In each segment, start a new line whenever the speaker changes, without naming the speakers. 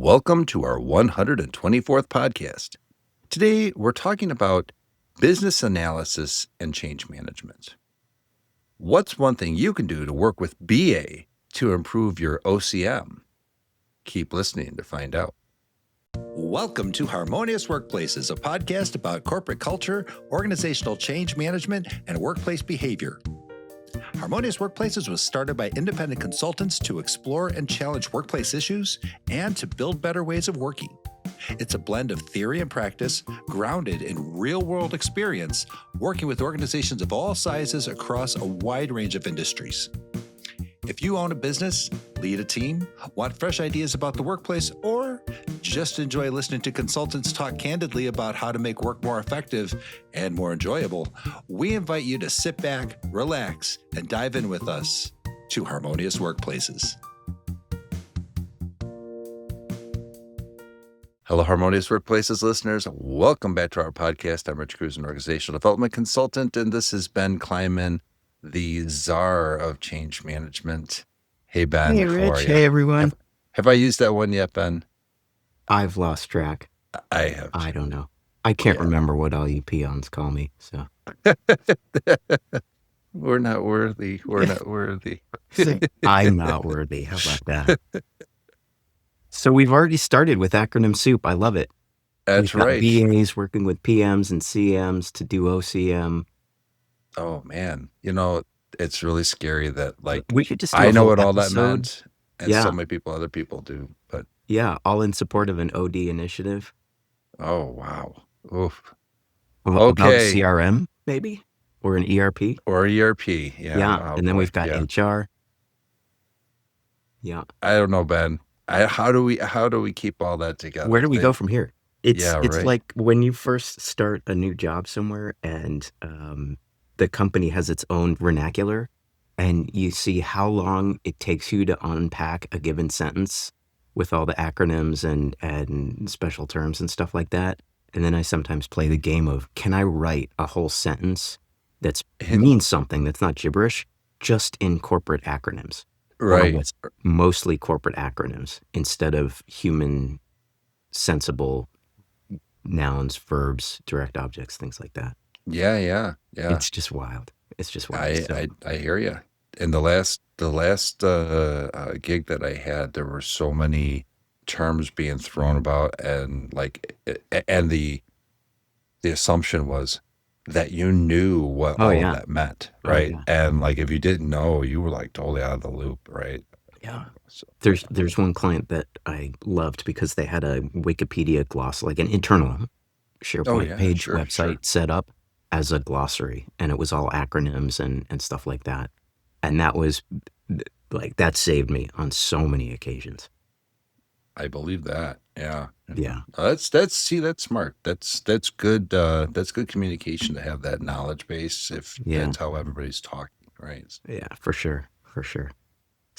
Welcome to our 124th podcast. Today, we're talking about business analysis and change management. What's one thing you can do to work with BA to improve your OCM? Keep listening to find out. Welcome to Harmonious Workplaces, a podcast about corporate culture, organizational change management, and workplace behavior. Harmonious Workplaces was started by independent consultants to explore and challenge workplace issues and to build better ways of working. It's a blend of theory and practice, grounded in real-world experience, working with organizations of all sizes across a wide range of industries. If you own a business, lead a team, want fresh ideas about the workplace, or just enjoy listening to consultants talk candidly about how to make work more effective and more enjoyable, we invite you to sit back, relax, and dive in with us to Harmonious Workplaces. Hello, Harmonious Workplaces listeners. Welcome back to our podcast. I'm Rich Cruz, an organizational development consultant, and this is Ben Kleiman, the czar of change management. Hey, Ben.
Hey, Rich. Hey, everyone.
Have I used that one yet, Ben?
I've lost track.
I have.
I don't know. I can't remember what all you peons call me. So
We're not worthy. We're not worthy.
I'm not worthy. How about that? So we've already started with acronym soup. I love it.
That's
We've got
right.
BAs working with PMs and CMs to do OCM.
Oh, man. You know, it's really scary that, like,
We could just do
I
a
know
whole
what all that
episode.
meant, and
Yeah.
so many other people do, but
Yeah, all in support of an OD initiative.
oh, wow. Oof.
About
Okay.
CRM, maybe? Or an ERP.
Or ERP. Yeah. Oh,
And then
boy.
we've got
Yeah.
HR. Yeah.
I don't know, Ben. How do we keep all that together?
Where do we go from here? It's
right.
like when you first start a new job somewhere and the company has its own vernacular and you see how long it takes you to unpack a given sentence with all the acronyms and special terms and stuff like that. And then I sometimes play the game of, can I write a whole sentence that means something that's not gibberish just in corporate acronyms?
Right.
Or with mostly corporate acronyms instead of human sensible nouns, verbs, direct objects, things like that.
Yeah.
It's just wild. It's just wild.
I hear you. In the last gig that I had, there were so many terms being thrown about, and the assumption was that you knew what all of that meant, right?
yeah.
And like if you didn't know, you were like totally out of the loop, right?
Yeah. So, there's one client that I loved because they had a Wikipedia gloss, like an internal SharePoint page website set up as a glossary, and it was all acronyms and stuff like that. And that was like, that saved me on so many occasions.
I believe that. Yeah.
Yeah.
That's smart. That's good. That's good communication to have that knowledge base if that's how everybody's talking, right?
Yeah, for sure.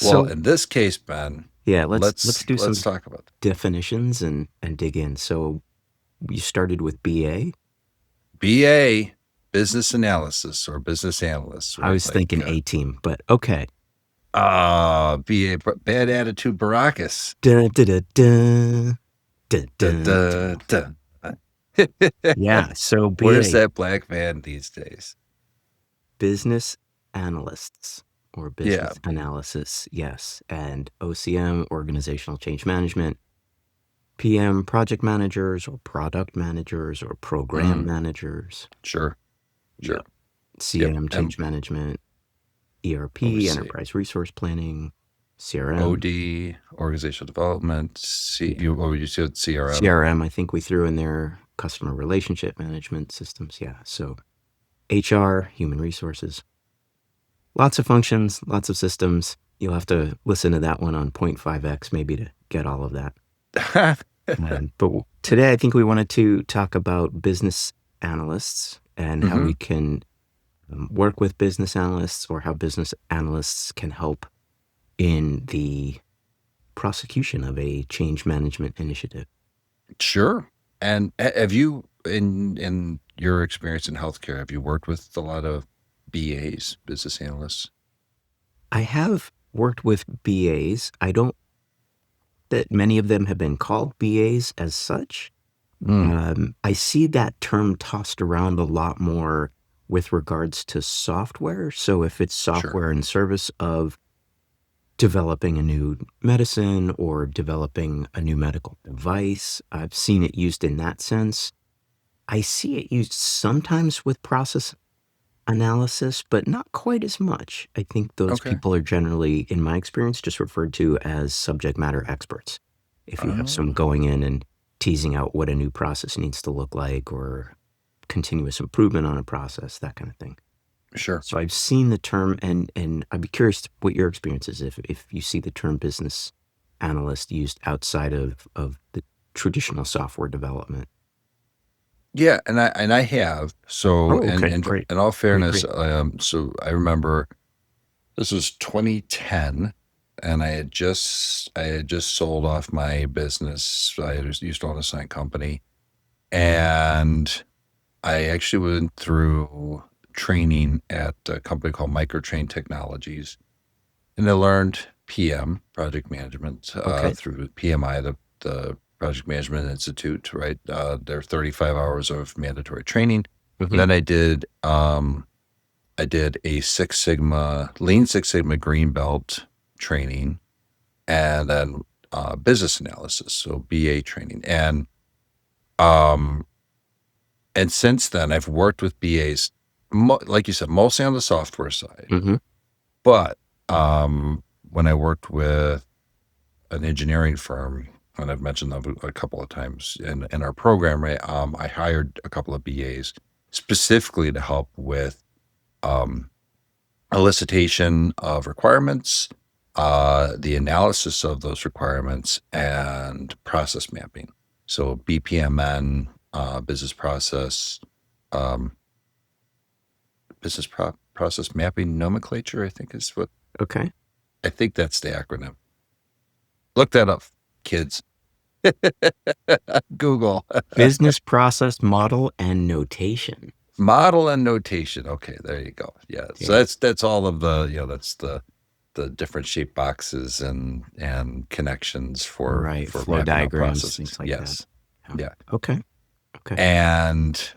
Well, in this case, Ben,
let's do some
talk about
definitions and dig in. So you started with BA?
BA, business analysis or business analyst. Right?
I was thinking A-team, but okay.
BA, bad attitude Baracus.
Yeah, so BA.
Where's that black man these days?
Business analysts or business analysis, yes. And OCM, organizational change management. PM, project managers or product managers or program managers.
Sure.
Yep. CM, change management. ERP, enterprise resource planning. CRM.
OD, organizational development. What would you say? CRM?
CRM, I think we threw in there customer relationship management systems. Yeah. So HR, human resources. Lots of functions, lots of systems. You'll have to listen to that one on 0.5x maybe to get all of that. But today I think we wanted to talk about business analysts and how we can work with business analysts, or how business analysts can help in the prosecution of a change management initiative.
Sure. And have you, in your experience in healthcare, have you worked with a lot of BAs, business analysts?
I have worked with BAs. I don't that many of them have been called BAs as such. I see that term tossed around a lot more with regards to software. So if it's
Sure.
software in service of developing a new medicine or developing a new medical device, I've seen it used in that sense. I see it used sometimes with process analysis, but not quite as much. I think those
Okay.
people are generally, in my experience, just referred to as subject matter experts. If you have some
Oh,
going in and teasing out what a new process needs to look like or continuous improvement on a process, that kind of thing.
sure.
So I've seen the term, and I'd be curious what your experience is if you see the term business analyst used outside of the traditional software development.
Yeah, and I have. So,
Oh, okay,
and
great,
in all
great,
fairness,
great.
so I remember this was 2010, and I had just sold off my business. Used to own a sign company, and I actually went through training at a company called Microtrain Technologies, and I learned PM, project management,
Okay.
through PMI, the Project Management Institute, right? There are 35 hours of mandatory training.
Hmm.
Then I did a Lean Six Sigma Green Belt training, and then business analysis, so BA training, um, and since then I've worked with BAs, like you said, mostly on the software side,
Hmm.
but when I worked with an engineering firm, and I've mentioned them a couple of times in our program, right? I hired a couple of BAs specifically to help with um, elicitation of requirements, the analysis of those requirements, and process mapping. So BPMN, business process, um, process mapping nomenclature, I think is what,
Okay.
I think that's the acronym. Look that up, kids. Google.
Business process model and notation.
Model and notation. Okay, there you go. Yeah. So
Yeah.
that's all of the, that's the different shaped boxes and connections for
Right.
for
Flow
mapping out
diagrams,
processes.
things like that.
Yes.
Yeah.
Yeah.
Okay. Okay.
And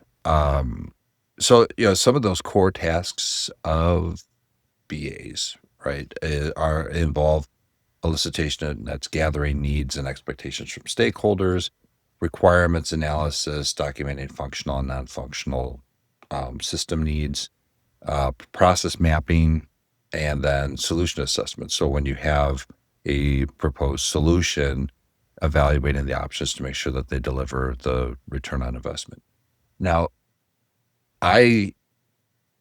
so some of those core tasks of BAs, right, are involve elicitation, that's gathering needs and expectations from stakeholders, requirements analysis, documenting functional and non-functional system needs, process mapping, and then solution assessment. So when you have a proposed solution, evaluating the options to make sure that they deliver the return on investment. Now, I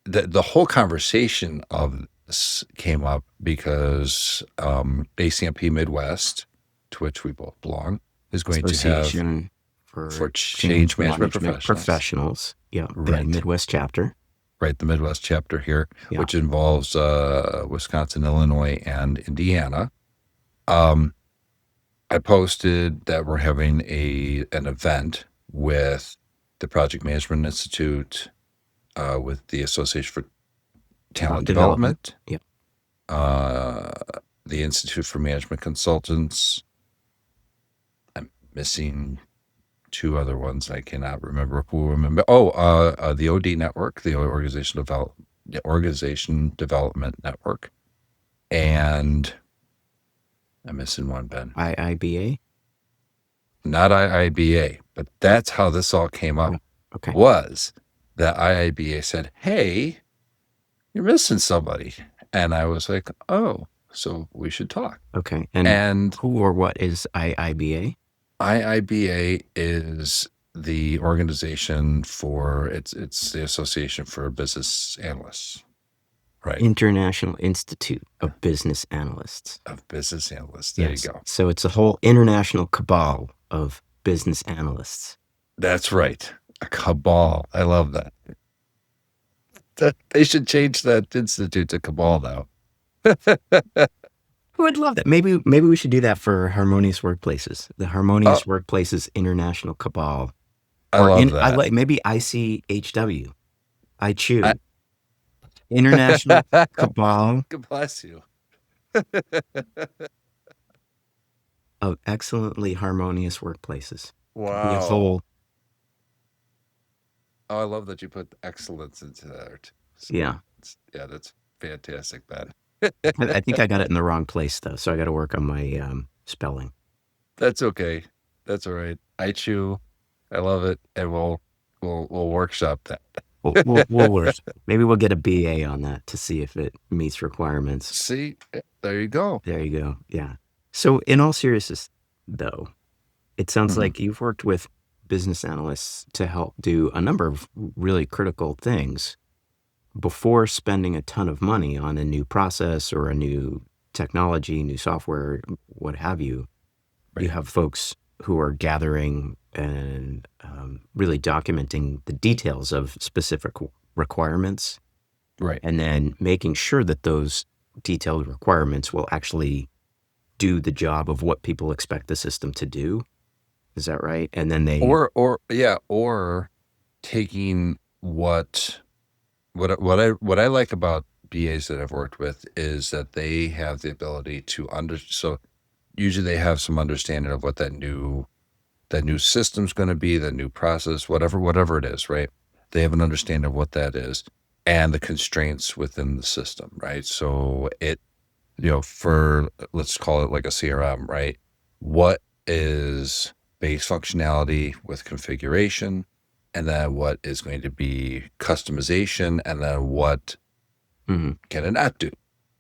the whole conversation of this came up because ACMP Midwest, to which we both belong, is going to have
Association
for
for
change
Change
management
Management
professionals,
Professionals. Yeah. The
right?
Midwest chapter.
Right, the Midwest chapter here,
Yeah.
which involves Wisconsin, Illinois, and Indiana. Um, I posted that we're having an event with the Project Management Institute, with the Association for Talent
Development.
Development,
Yeah.
uh, the Institute for Management Consultants. I'm missing two other ones. I cannot remember who. Remember? Oh, the OD Network, the Organization Development Network, and I'm missing one, Ben.
IIBA.
Not IIBA, but that's how this all came up.
Oh, okay.
Was that IIBA said, "Hey, you're missing somebody," and I was like, "Oh, so we should talk."
Okay. And
And
who or what is IIBA?
IIBA is the organization for it's the Association for Business Analysts, right?
International Institute of Business Analysts.
Of business analysts. There you
Yes.
go.
So it's a whole international cabal of business analysts.
That's right. A cabal. I love that. They should change that institute to cabal now.
Who would love that? Maybe we should do that for Harmonious Workplaces. The
Oh,
Harmonious Workplaces International Cabal.
I
Or
love
in I
that.
like maybe ICHW. I
I,
chew. International Cabal
God bless you.
of excellently harmonious workplaces. Could be a
Wow.
whole,
Oh, I love that you put excellence into that. So
yeah.
yeah, that's fantastic, man.
I think I got it in the wrong place though, so I got to work on my spelling.
That's okay. That's all right. I chew. I love it, and we'll workshop
We'll
that.
work. Maybe we'll get a BA on that to see if it meets requirements.
See, there you go.
There you go. Yeah. So, in all seriousness, though, it sounds
Mhm.
like you've worked with business analysts to help do a number of really critical things before spending a ton of money on a new process or a new technology, new software, what have you. You
Right,
have folks who are gathering and really documenting the details of specific requirements
right.
and then making sure that those detailed requirements will actually do the job of what people expect the system to do. Is that right? And then they,
Or yeah, or taking what I like about BAs that I've worked with is that they have the ability to so usually they have some understanding of what that new system's going to be, the new process, whatever it is, right? They have an understanding of what that is and the constraints within the system, right? So for let's call it like a CRM, right? What is base functionality with configuration, and then what is going to be customization, and then what
mhm.
can it not do,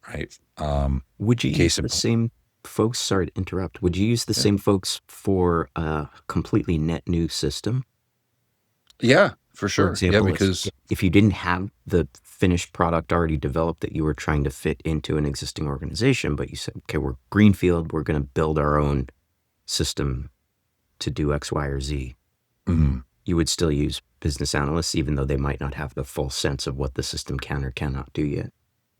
right?
Would you use
Case in
the
point,
same folks? Sorry to interrupt. Would you use the
yeah,
same folks for a completely net new system?
yeah, for
For
sure, yeah,
example,
because
if you didn't have the finished product already developed that you were trying to fit into an existing organization, but you said, okay, we're greenfield, we're going to build our own system to do X, Y, or Z,
mhm.
you would still use business analysts, even though they might not have the full sense of what the system can or cannot do yet.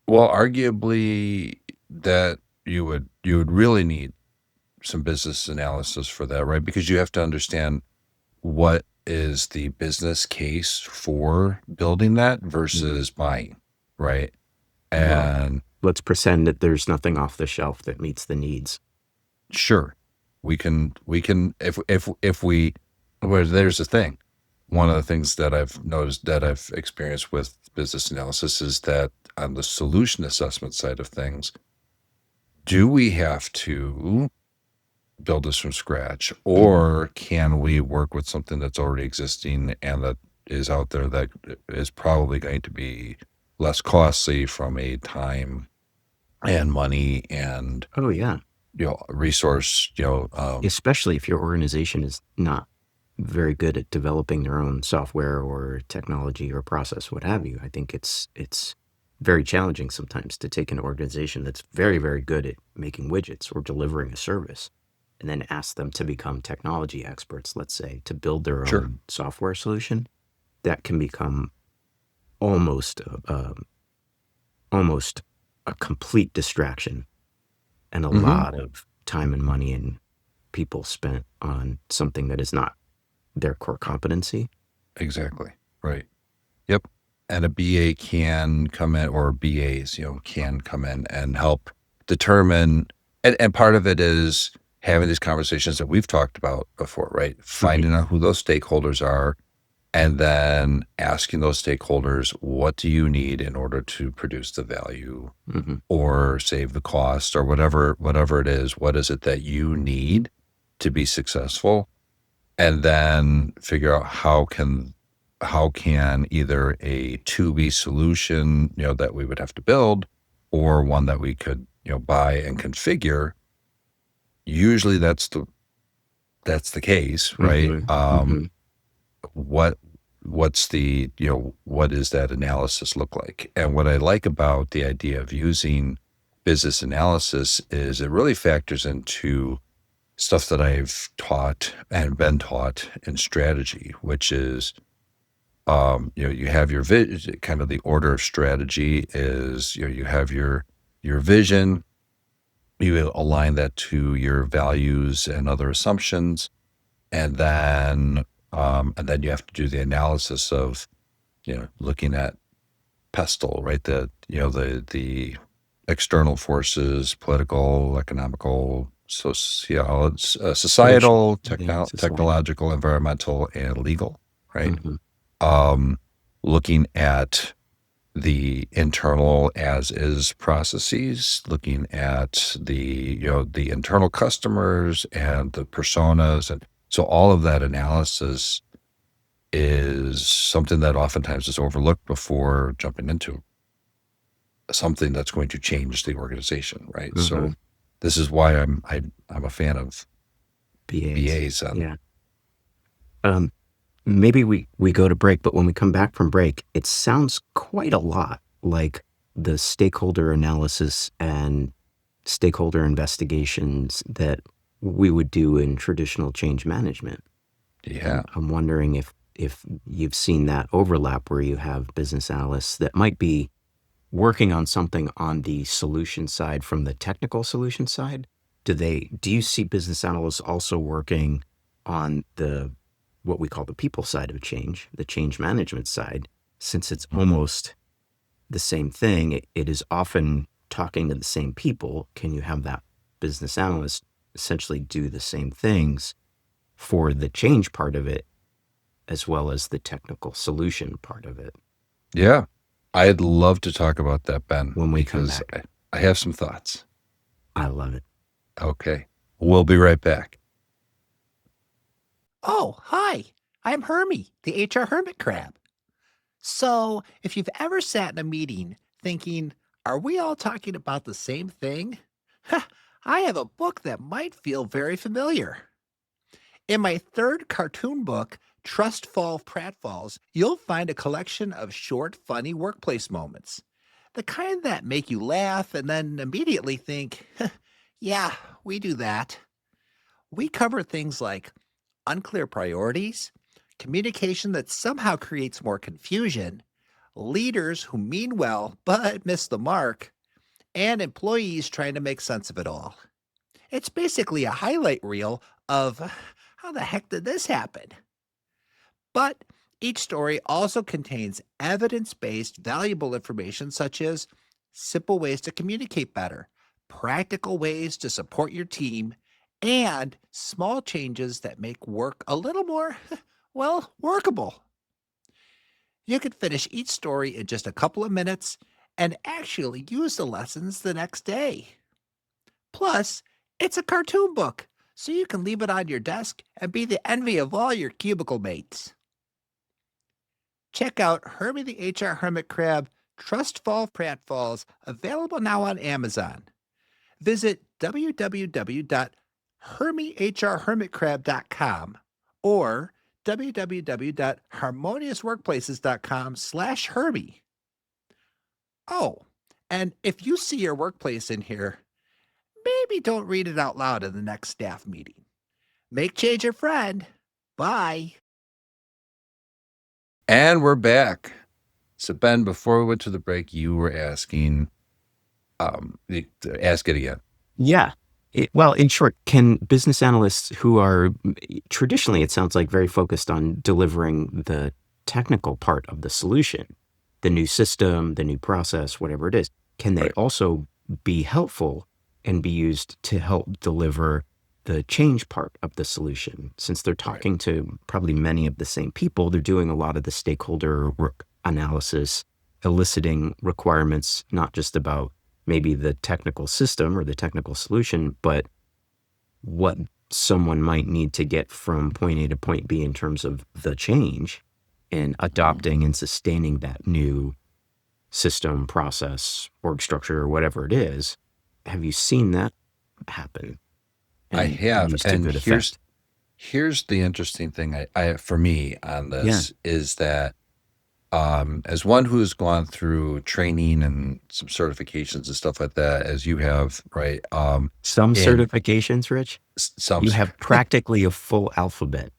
Well, arguably that you would really need some business analysis for that, right? Because you have to understand what is the business case for building that
Mhm.
versus buying, right?
Well,
And
let's pretend that there's nothing off the shelf that meets the needs.
sure, we can if we well, there's the thing. One of the things that I've noticed that I've experienced with business analysis is that on the solution assessment side of things, do we have to build this from scratch,
Mhm.
or can we work with something that's already existing and that is out there that is probably going to be less costly from a time and money and
Oh, yeah.
resource,
Especially if your organization is not very good at developing their own software or technology or process, what have you. I think it's very challenging sometimes to take an organization that's very, very good at making widgets or delivering a service and then ask them to become technology experts, let's say, to build their
sure.
own software solution. That can become almost almost a complete distraction and a
Hmm.
lot of time and money and people spent on something that is not their core competency.
Exactly. Right. Yep. And a BA can come in, or BAs, can come in and help determine. And part of it is having these conversations that we've talked about before, right?
Mhm,
Finding out who those stakeholders are, and then asking those stakeholders, what do you need in order to produce the value
mhm.
or save the cost or whatever it is? What is it that you need to be successful? And then figure out how can either a to be solution, that we would have to build, or one that we could, buy and configure. Usually that's the case, right?
Mhm, mhm.
What what's the what does that analysis look like? And what I like about the idea of using business analysis is it really factors into stuff that I've taught and been taught in strategy, which is you have your vision. Kind of the order of strategy is you have your vision, you align that to your values and other assumptions, and then you have to do the analysis of looking at pestle, right? The external forces, political, economical,
Social,
societal,
yeah, societal.
technological, environmental, and legal, right?
Mhm.
Um, Looking at the internal as is processes, looking at the internal customers and the personas. And so all of that analysis is something that oftentimes is overlooked before jumping into something that's going to change the organization, right? So
Mhm.
this is why I'm a fan of
BAs.
BAs.
Yeah. Um, Maybe we go to break, but when we come back from break, it sounds quite a lot like the stakeholder analysis and stakeholder investigations that we would do in traditional change management.
Yeah.
And I'm wondering if you've seen that overlap where you have business analysts that might be working on something on the solution side from the technical solution side. Do you see business analysts also working on the what we call the people side of change, the change management side, since it's almost the same thing, it is often talking to the same people. Can you have that business analyst essentially do the same things for the change part of it as well as the technical solution part of it
Yeah. I'd love to talk about that, Ben,
when we come
because
back?
I have some thoughts.
I love it.
Okay. We'll be right back.
Oh, hi. I'm Hermie, the HR hermit crab. So, if you've ever sat in a meeting thinking, are we all talking about the same thing? I have a book that might feel very familiar. In my third cartoon book, Trust Fall Pratfalls, you'll find a collection of short, funny workplace moments. The kind that make you laugh and then immediately think, yeah, we do that. We cover things like unclear priorities, communication that somehow creates more confusion, leaders who mean well but miss the mark, and employees trying to make sense of it all. It's basically a highlight reel of how the heck did this happen? But each story also contains evidence based, valuable information such as simple ways to communicate better, practical ways to support your team, and small changes that make work a little more, well, workable. You can finish each story in just a couple of minutes and actually use the lessons the next day. Plus, it's a cartoon book, so you can leave it on your desk and be the envy of all your cubicle mates. Check out Herbie the HR Hermit Crab Trust Fall Pratfalls, available now on Amazon. Visit www.hermiehrhermitcrab.com or www.harmoniousworkplaces.com/Herbie. Oh, and if you see your workplace in here, maybe don't read it out loud in the next staff meeting. Make change your friend. Bye.
And we're back. So, Ben, before we went to the break, you were asking, ask it again.
Yeah. Well, in short, can business analysts who are traditionally, it sounds like, very focused on delivering the technical part of the solution, the new system, the new process, whatever it is, can they
Right.
also be helpful and be used to help deliver the change part of the solution? Since they're
Right.
talking to probably many of the same people, they're doing a lot of the stakeholder work analysis, eliciting requirements, not just about maybe the technical system or the technical solution, but what someone might need to get from point A to point B in terms of the change and adopting and sustaining that new system, process, org structure, or whatever it is. Have you seen that happen
I
and
have.
used to
And
good effect?
here's the interesting thing I for me on
Yeah.
this is that as one who's gone through training and some certifications and stuff like that, as you have, right?
Some
In
certifications, Rich,
some,
you have practically a full alphabet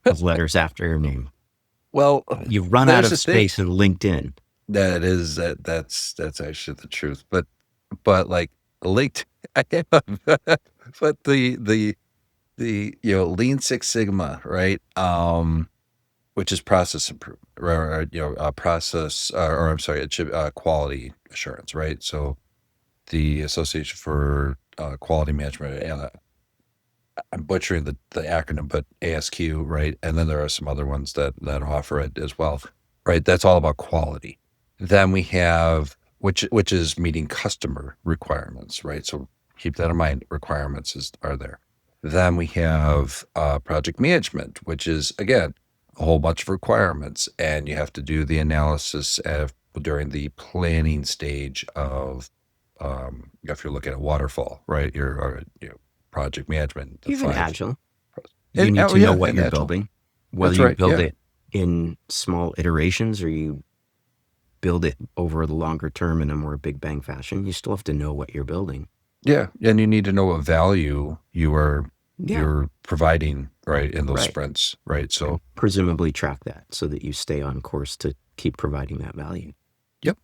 of letters after your name.
well,
You've run out
there's
of
a thing
space in LinkedIn.
that's actually the truth, but like linked, I have, but the Lean Six Sigma, right? Which is process improvement, or process, or I'm sorry, it should, quality assurance, right? So the Association for quality management. I'm butchering the acronym, but ASQ, right? And then there are some other ones that offer it as well, right? That's all about quality. Then we have which is meeting customer requirements, right? So keep that in mind. Requirements are there. Then we have project management, which is again a whole bunch of requirements, and you have to do the analysis during the planning stage of if you're looking at waterfall, right? Project management, the
Even
5.
Agile. You need
Oh
to know
yeah,
what
and
you're
Agile.
building, whether
That's
you
right.
build
Yeah,
it in small iterations or you build it over the longer term in a more big bang fashion. You still have to know what you're building.
yeah, and you need to know what value
Yeah,
you're providing, right, in those
right.
sprints, right? So,
And presumably track that so that you stay on course to keep providing that value.
yep.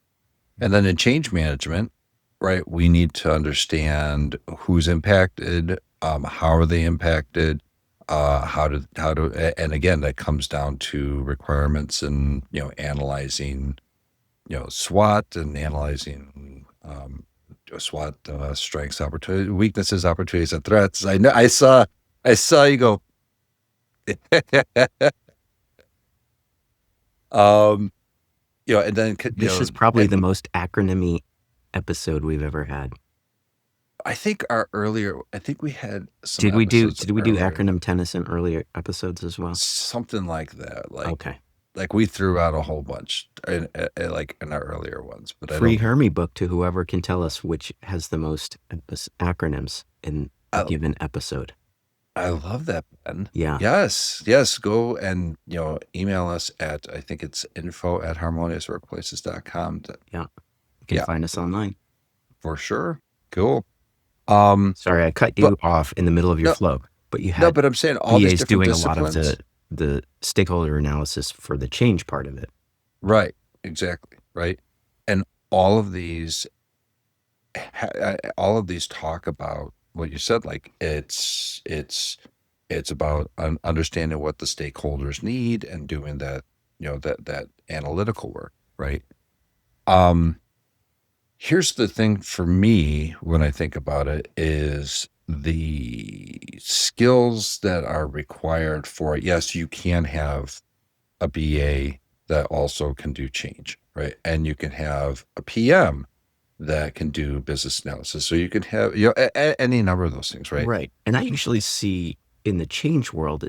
And then in change management, right, we need to understand who's impacted, how are they impacted, and again, that comes down to requirements and analyzing SWOT and analyzing SWOT, strengths, opportunities, weaknesses, opportunities, and threats. I know. I saw you go. um, and then
This is probably the most acronym-y episode we've ever had.
I think I think we had some
Did we do
earlier,
acronym tennis in earlier episodes as well?
something like that.
Okay.
Like we threw out a whole bunch like in our earlier ones, but I
Free
don't.
Hermie book to whoever can tell us which has the most acronyms in a
I,
given episode.
I love that, Ben.
Yeah.
Yes. Go and email us at, I think it's info@harmoniousworkplaces.com.
Yeah. You can find us online.
For sure. Cool.
Sorry, I cut
but
you off in the middle of your
no,
flow, but you
no,
had
but I'm saying all these
BAs
different
doing a lot of
disciplines.
the stakeholder analysis for the change part of it.
Right. Exactly. Right. And all of these talk about what you said. Like it's about understanding what the stakeholders need and doing that, that analytical work. Right. Here's the thing for me when I think about it is the skills that are required for it. Yes, you can have a BA that also can do change, right? And you can have a PM that can do business analysis. So you can have any number of those things, right?
Right. And I usually see in the change world,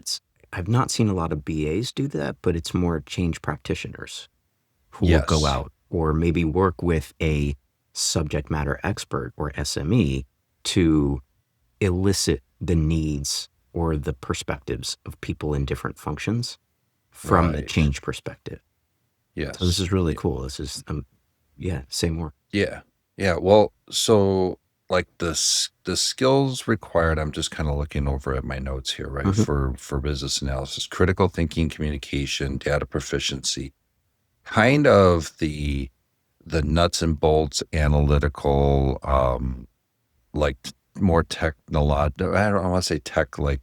I've not seen a lot of BAs do that, but it's more change practitioners who will go
Yes.
out or maybe work with a subject matter expert or SME to elicit the needs or the perspectives of people in different functions from the
Right.
change perspective.
Yes.
So this is really cool. This is, say more.
Yeah. Well, so like the skills required, I'm just kind of looking over at my notes here, right?
Mhm.
For business analysis, critical thinking, communication, data proficiency, kind of the nuts and bolts analytical, like more technological. I don't want to say tech, like,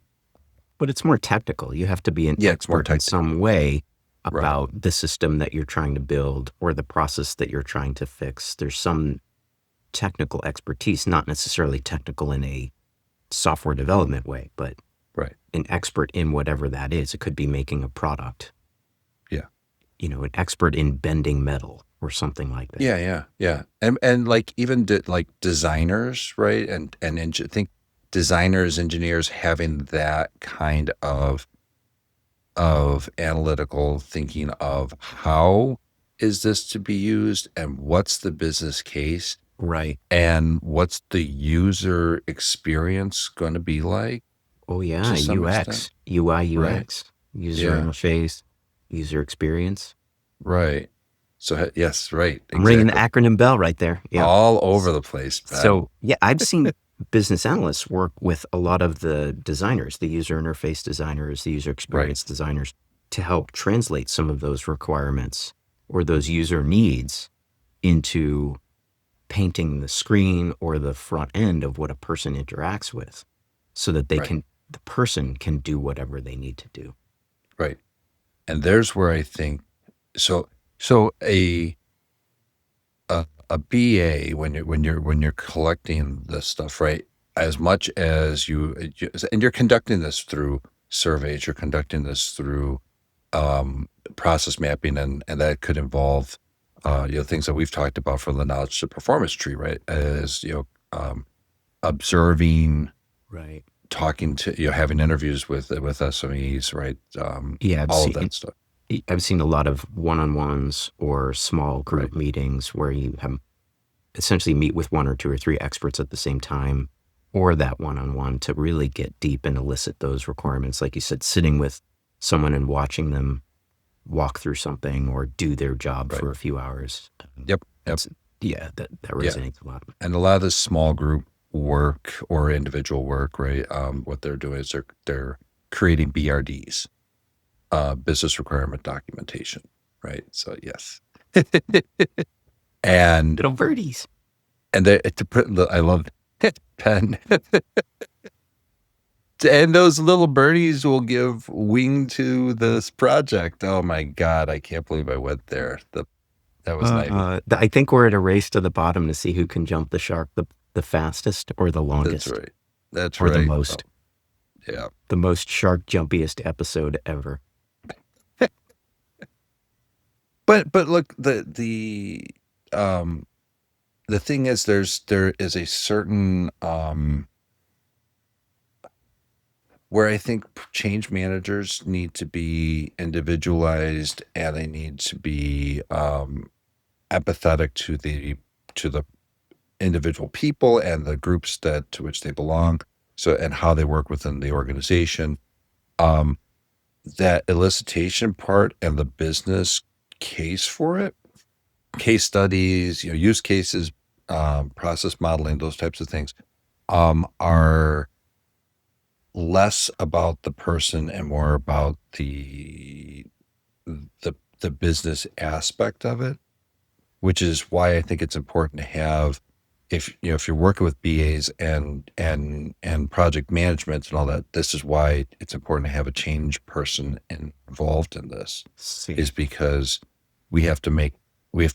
But it's more technical. You have to be an
it's more
expert in
technical,
some way
right?
about the system that you're trying to build or the process that you're trying to fix. There's some technical expertise, not necessarily technical in a software development way, but
Right.
an expert in whatever that is. It could be making a product.
Yeah.
An expert in bending metal or something like that.
Yeah. And like even like designers, right? And think designers, engineers having that kind of analytical thinking of how is this to be used and what's the business case
Right.
and what's the user experience going to be like
Oh, yeah.
to some
UX,
extent,
UI,
right?
UX, user
Yeah,
interface, user experience.
right. So yes, right,
I'm ringing the
exactly.
acronym bell right there. Yeah.
All over the place, Ben.
So, yeah, I've seen business analysts work with a lot of the designers, the user interface designers, the user experience designers, to help translate some of those requirements or those user needs into painting the screen or the front end of what a person interacts with so that the person can do whatever they need to do.
Right. And there's where I think so a BA when you're collecting this stuff, right? as much as and you're conducting this through surveys, you're conducting this through process mapping, and that could involve things that we've talked about from the knowledge to performance tree, right? As observing,
Right.
talking to having interviews with SMEs, right?
Yeah,
All of that stuff.
I've seen a lot of one-on-ones or small group
Right.
meetings where you have essentially meet with one or two or three experts at the same time, or that one-on-one to really get deep and elicit those requirements. Like you said, sitting with someone and watching them walk through something or do their job
Right.
for a few hours.
Yep.
That resonates a lot.
And a lot of this small group work or individual work, right? What they're doing is they're creating BRDs, business requirement documentation, right? So yes, and
Little birdies.
I love pen, and those little birdies will give wing to this project. Oh my God, I can't believe I went there. That was nice.
I think we're at a race to the bottom to see who can jump the shark the fastest or the longest.
That's right. That's
or
right.
the most.
Oh, yeah.
The most shark jumpiest episode ever.
But look, the thing is, there is a certain where I think change managers need to be individualized, and they need to be empathetic to the individual people and the groups to which they belong. So, and how they work within the organization. That elicitation part and the business case for it, case studies, use cases, process modeling, those types of things, are less about the person and more about the business aspect of it, which is why I think it's important to have, if you're working with BAs and project management and all that, this is why it's important to have a change person involved in this, is because we have to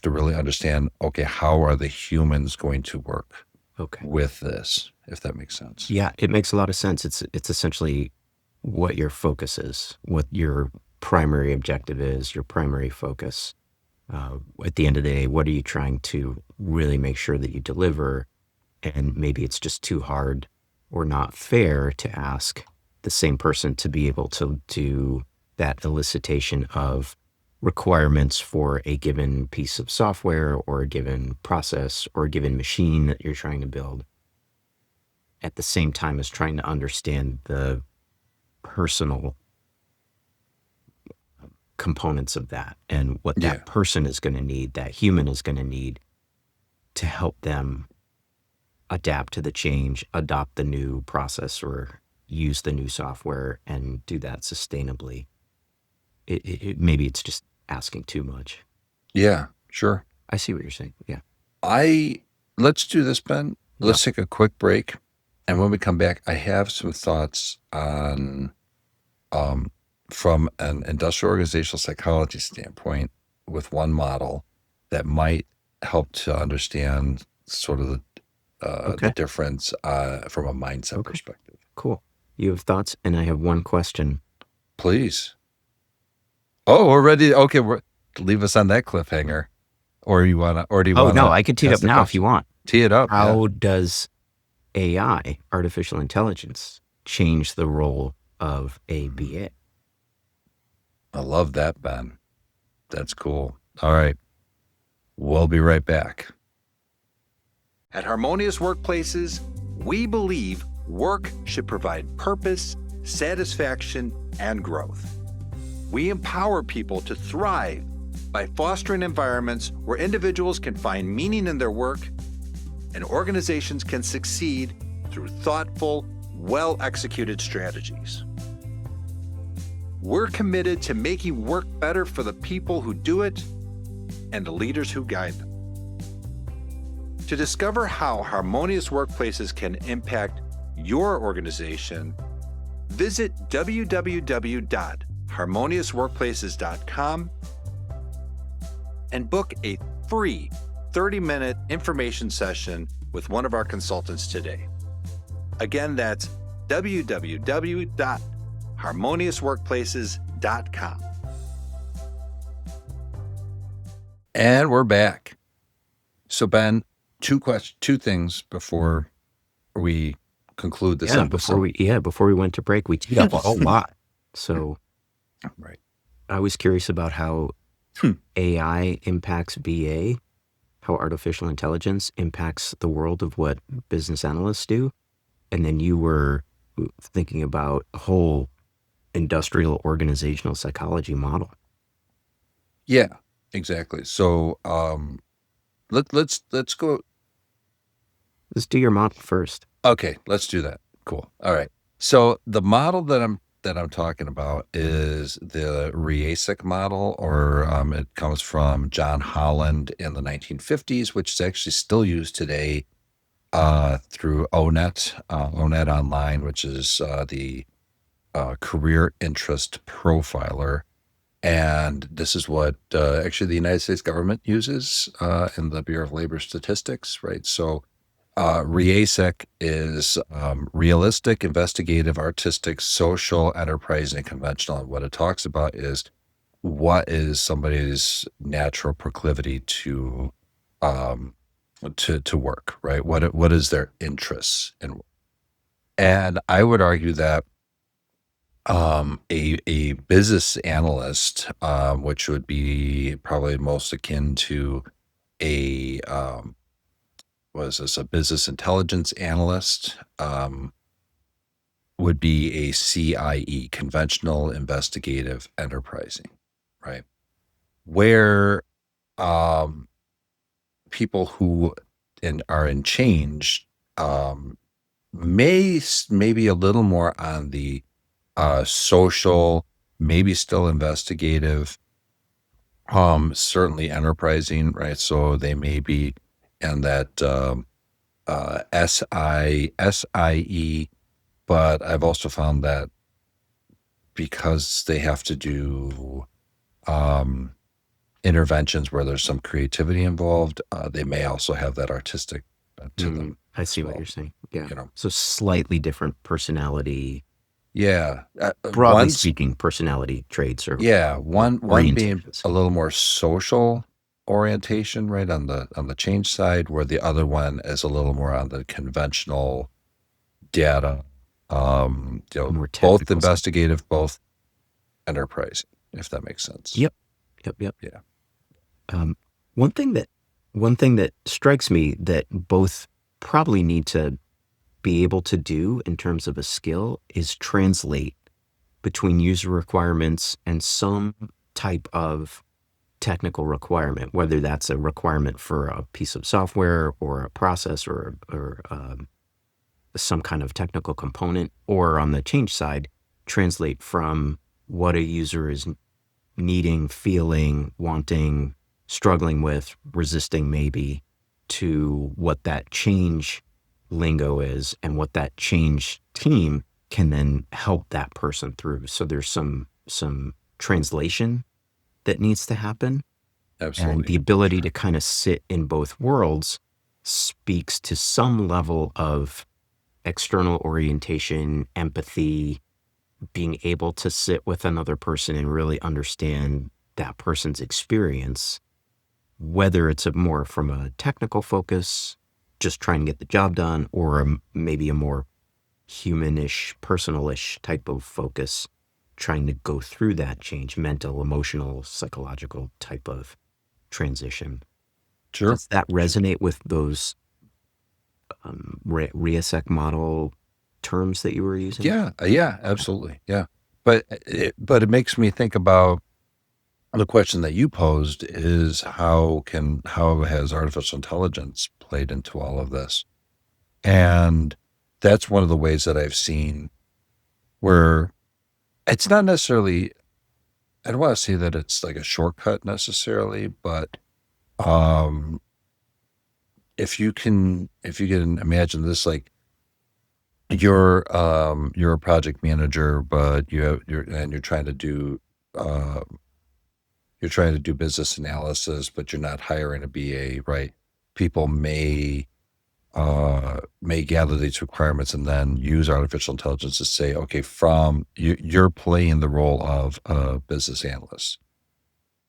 really understand, okay, how are the humans going to work with this, if that makes sense.
Yeah, it makes a lot of sense. It's essentially what your focus is, what your primary objective is, your primary focus. At the end of the day, what are you trying to really make sure that you deliver? And maybe it's just too hard or not fair to ask the same person to be able to do that elicitation of requirements for a given piece of software or a given process or a given machine that you're trying to build, at the same time as trying to understand the personal components of that and what that person is going to need, that human is going to need to help them adapt to the change, adopt the new process or use the new software and do that sustainably. Maybe it's just asking too much.
Yeah, sure.
I see what you're saying. Yeah.
Let's do this, Ben. Let's take a quick break. And when we come back, I have some thoughts on, from an industrial organizational psychology standpoint, with one model that might help to understand sort of the difference from a mindset perspective.
Cool. You have thoughts, and I have one question.
Please. Oh, we're ready. Okay, leave us on that cliffhanger, or do you want to?
Oh no, I could tee it up now if you want.
Tee it up.
How does AI, artificial intelligence, change the role of a BA?
I love that, Ben. That's cool. All right. We'll be right back. At Harmonious Workplaces, we believe work should provide purpose, satisfaction, and growth. We empower people to thrive by fostering environments where individuals can find meaning in their work and organizations can succeed through thoughtful, well-executed strategies. We're committed to making work better for the people who do it and the leaders who guide them. To discover how Harmonious Workplaces can impact your organization, visit www.harmoniousworkplaces.com and book a free 30-minute information session with one of our consultants today. Again, that's www.harmoniousworkplaces.com. And we're back. So Ben, two things before we conclude this episode.
Before we went to break, we teed up a whole lot. So
Right.
I was curious about how AI impacts BA, how artificial intelligence impacts the world of what business analysts do. And then you were thinking about a whole industrial organizational psychology model.
Yeah, exactly. So let's go.
Let's do your model first.
Okay, let's do that. Cool. All right. So the model that I'm talking about is the RIASIC model, or it comes from John Holland in the 1950s, which is actually still used today through ONET Online, which is the career interest profiler. And this is what actually the United States government uses in the Bureau of Labor Statistics, right? So RIASEC is realistic, investigative, artistic, social, enterprising, conventional. And what it talks about is what is somebody's natural proclivity to work, right? What is their interests in work? And I would argue that a business analyst, which would be probably most akin to a was this a business intelligence analyst, would be a CIE, conventional, investigative, enterprising, right? Where people who are in change maybe a little more on the social, maybe still investigative, certainly enterprising, right? So they may be in that SIE, but I've also found that because they have to do interventions where there's some creativity involved, they may also have that artistic to them.
I see
as
what
well,
you're saying. Yeah.
you know.
So slightly different personality,
Yeah.
broadly speaking, personality traits or
one being
orientations.
a little more social orientation, right, on the change side, where the other one is a little more on the conventional data,
More
both
technical side.
investigative, both enterprising, if that makes sense.
Yep.
Yeah.
One thing that strikes me that both probably need to be able to do in terms of a skill is translate between user requirements and some type of technical requirement, whether that's a requirement for a piece of software or a process or some kind of technical component, or on the change side, translate from what a user is needing, feeling, wanting, struggling with, resisting maybe, to what that change lingo is and what that change team can then help that person through. So there's some translation that needs to happen.
Absolutely.
And the ability to kind of sit in both worlds speaks to some level of external orientation, empathy, being able to sit with another person and really understand that person's experience, whether it's more from a technical focus, just trying to get the job done, or maybe a more humanish, personalish type of focus, trying to go through that change, mental, emotional, psychological type of transition.
Sure.
Does that resonate with those RIASEC model terms that you were using?
Yeah, absolutely. Yeah. But it makes me think about the question that you posed is how has artificial intelligence played into all of this? And that's one of the ways that I've seen where it's not necessarily, I don't want to say that it's like a shortcut necessarily, but if you can imagine this, like you're a project manager, but you're trying to do business analysis, but you're not hiring a BA, right? People may may gather these requirements and then use artificial intelligence to say, okay, from you're playing the role of a business analyst.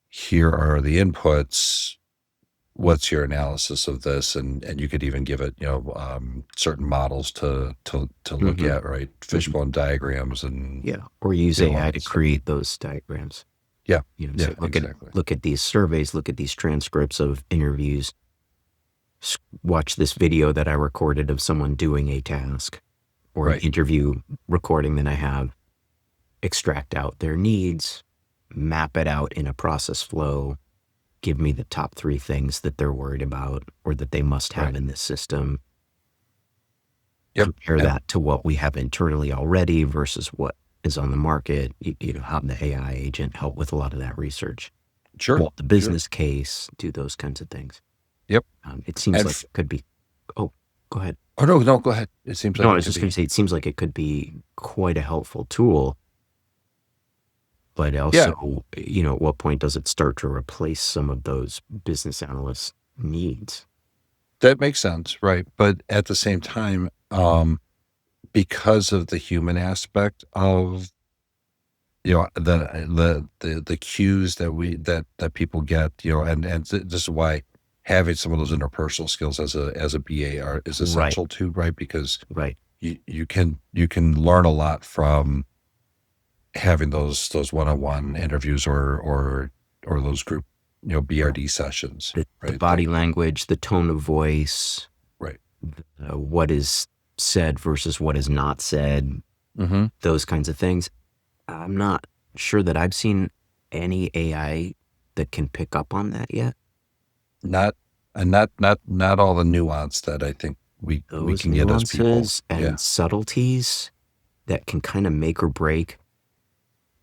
Here are the inputs. What's your analysis of this? And you could even give it, certain models to look
Mm-hmm.
at, right? Fishbone diagrams and
Yeah. Or use
all
AI
that
to
stuff.
create those diagrams.
Yeah,
Say,
exactly.
look at these surveys, look at these transcripts of interviews, watch this video that I recorded of someone doing a task or an
Right.
interview recording that I have, extract out their needs, map it out in a process flow, give me the top 3 things that they're worried about or that they must have
Right.
in this system.
Yep.
Compare
Yep.
that to what we have internally already versus what is on the market. Have the AI agent help with a lot of that research.
Sure.
Build the business case, do those kinds of things.
Yep.
It seems
And
like it could be. Oh, go ahead.
oh no, go ahead. It seems like
No, I
it
was
could
just going
be.
to say, it seems like it could be quite a helpful tool. But
Yeah,
also, at what point does it start to replace some of those business analyst needs?
that makes sense, right? But at the same time, because of the human aspect of the cues that people get, this is why having some of those interpersonal skills as a BA is
Right,
essential too, right? Because
right.
you can learn a lot from having those one-on-one interviews or those group BRD sessions,
The
right?
body language, the tone of voice,
Right.
what is said versus what is not said,
Mm-hmm.
those kinds of things. I'm not sure that I've seen any AI that can pick up on that yet.
Not not all the nuance that I think we
Those
can get as people.
nuances and subtleties that can kind of make or break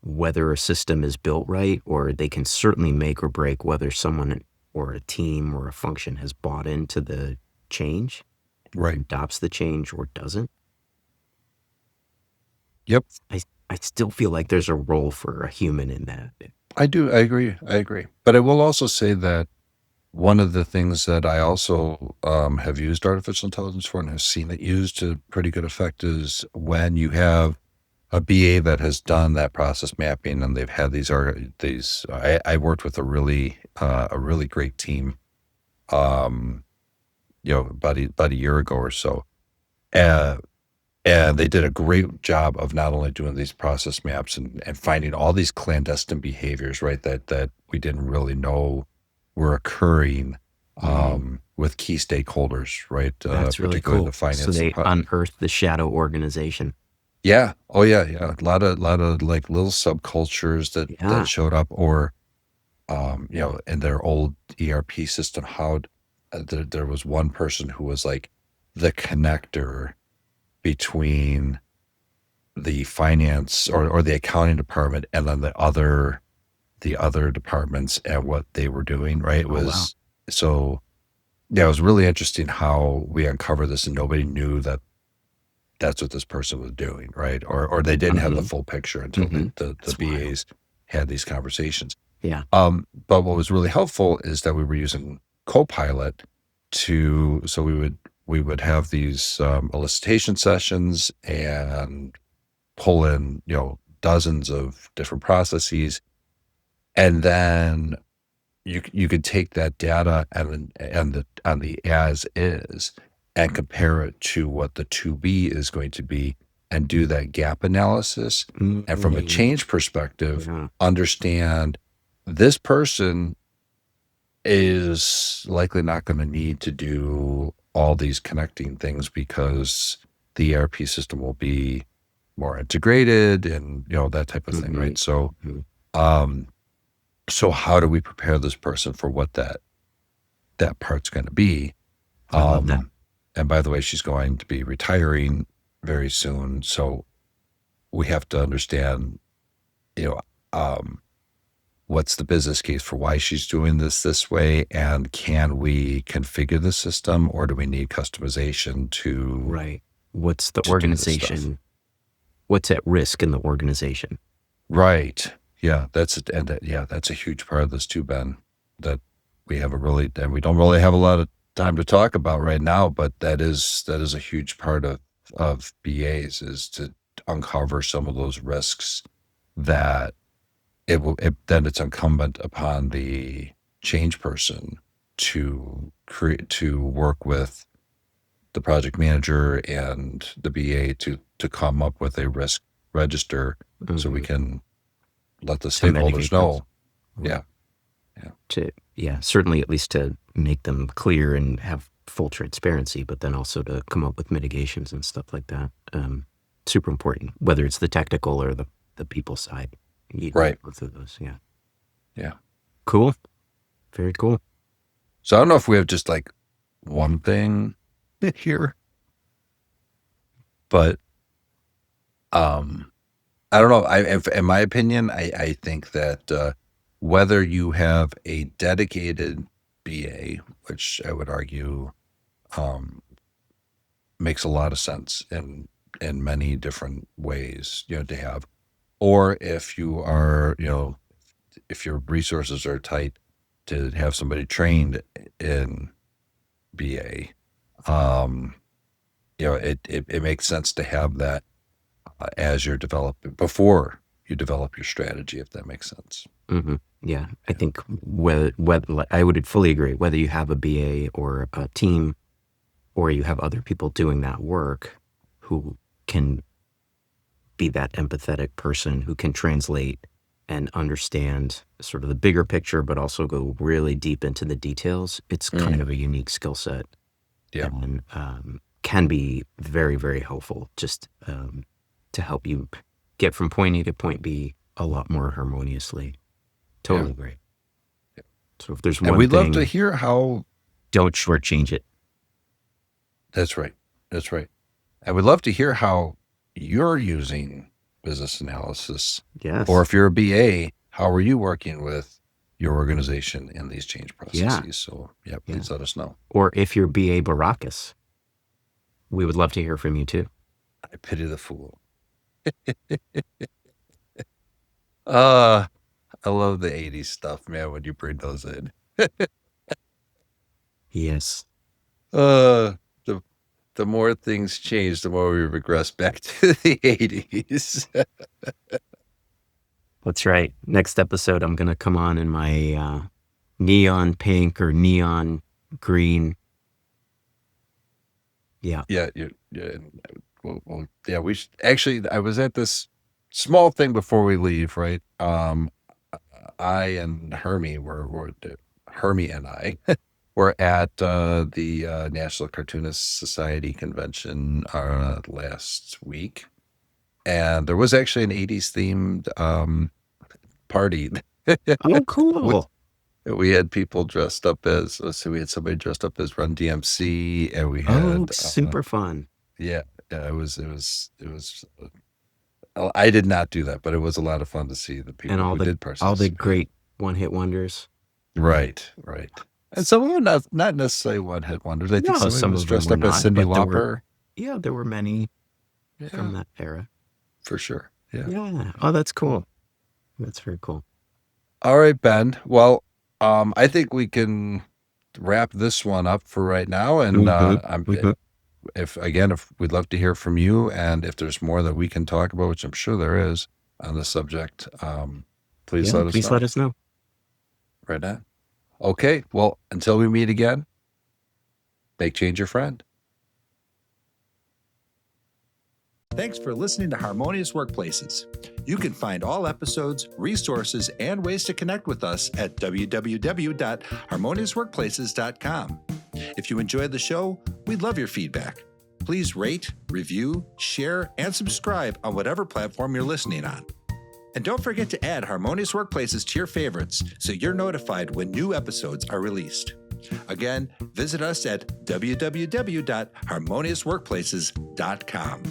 whether a system is built right, or they can certainly make or break whether someone or a team or a function has bought into the change,
Right.
adopts the change or doesn't.
Yep.
I still feel like there's a role for a human in that.
I do. I agree. But I will also say that one of the things that I also have used artificial intelligence for and have seen it used to pretty good effect is when you have a BA that has done that process mapping and they've had I worked with a really great team, about a year ago or so. Uh, And they did a great job of not only doing these process maps and finding all these clandestine behaviors, right, that we didn't really know were occurring with key stakeholders, right,
That's really
particularly the
cool. So
finance
they
department.
unearthed the shadow organization.
Yeah. Oh, yeah, yeah. A lot of like little subcultures that
Yeah.
showed up, or in their old ERP system, there was one person who was like the connector between the finance or the accounting department and then the other departments and what they were doing, right? It
Oh, wow.
was so yeah, it was really interesting how we uncovered this and nobody knew that that's what this person was doing, right? Or they didn't have the full picture until the
That's wild.
BAs had these conversations.
Yeah.
But what was really helpful is that we were using Copilot so we would have these elicitation sessions and pull in, dozens of different processes. And then you could take that data on the as is and compare it to what the to be is going to be and do that gap analysis. And from a
Mm,
change perspective,
yeah.
understand this person is likely not going to need to do all these connecting things because the ERP system will be more integrated and that type of thing, right? So
Mhm.
um so how do we prepare this person for what that part's going to be?
I love that.
And by the way, she's going to be retiring very soon, so we have to understand, you know um what's the business case for why she's doing this way, and can we configure the system, or do we need customization
Right. What's the
to do this stuff?
organization? What's at risk in the organization?
Right. Yeah, that's a huge part of this too, Ben, that we don't really have a lot of time to talk about right now, but that is a huge part of BAs, is to uncover some of those risks that then it's incumbent upon the change person to work with the project manager and the BA to come up with a risk register so we can let the
To mitigate
stakeholders
those.
know.
Right.
Yeah.
Certainly at least to make them clear and have full transparency, but then also to come up with mitigations and stuff like that. Super important, whether it's the technical or the people side. You
Right.
need both of those. Yeah.
Yeah.
Cool. Very cool.
So I don't know if we have just like one thing here, but I don't know. In my opinion, I think that whether you have a dedicated BA, which I would argue makes a lot of sense in many different ways, to have, or if you are, if your resources are tight, to have somebody trained in BA, it makes sense to have that as you're developing, before you develop your strategy, if that makes sense.
Mm-hmm. Yeah, I think whether I would fully agree, whether you have a BA or a team, or you have other people doing that work who can be that empathetic person who can translate and understand sort of the bigger picture, but also go really deep into the details. It's kind of a unique skill set.
Yeah.
And can be very, very helpful just to help you get from point A to point B a lot more harmoniously. Totally agree. So if there's one
And we'd
thing,
love to hear how.
don't shortchange it.
That's right. That's right. And we'd love to hear how you're using business analysis.
Yes.
Or if you're a BA, how are you working with your organization in these change processes?
Yeah.
So please let us know.
Or if you're BA Baracus, we would love to hear from you too.
I pity the fool. I love the 80s stuff, man, when you bring those in.
Yes.
The more things change, the more we regress back to the 80s.
That's right. Next episode, I'm going to come on in my neon pink or neon green. Yeah.
Yeah. We should, actually, I was at this small thing before we leave, right? I and Hermie Hermie and I were at the National Cartoonist Society convention last week, and there was actually an 80s themed party.
Oh, cool.
We had people dressed up as, we had somebody dressed up as Run DMC, and we had
super fun.
Yeah, it was. I did not do that, but it was a lot of fun to see the people who did participate.
All the great one-hit wonders.
Right. And some of them not necessarily one-hit wonders. I think some was dressed up as Cyndi Lauper.
There were many from that era.
For sure. Yeah.
Yeah. Oh, that's cool. That's very cool.
All right, Ben. Well, I think we can wrap this one up for right now, and if we'd love to hear from you, and if there's more that we can talk about, which I'm sure there is on the subject, please let us know. Right on. Okay. Well, until we meet again, make change your friend.
Thanks for listening to Harmonious Workplaces. You can find all episodes, resources, and ways to connect with us at www.harmoniousworkplaces.com. If you enjoyed the show, we'd love your feedback. Please rate, review, share, and subscribe on whatever platform you're listening on. And don't forget to add Harmonious Workplaces to your favorites so you're notified when new episodes are released. Again, visit us at www.harmoniousworkplaces.com.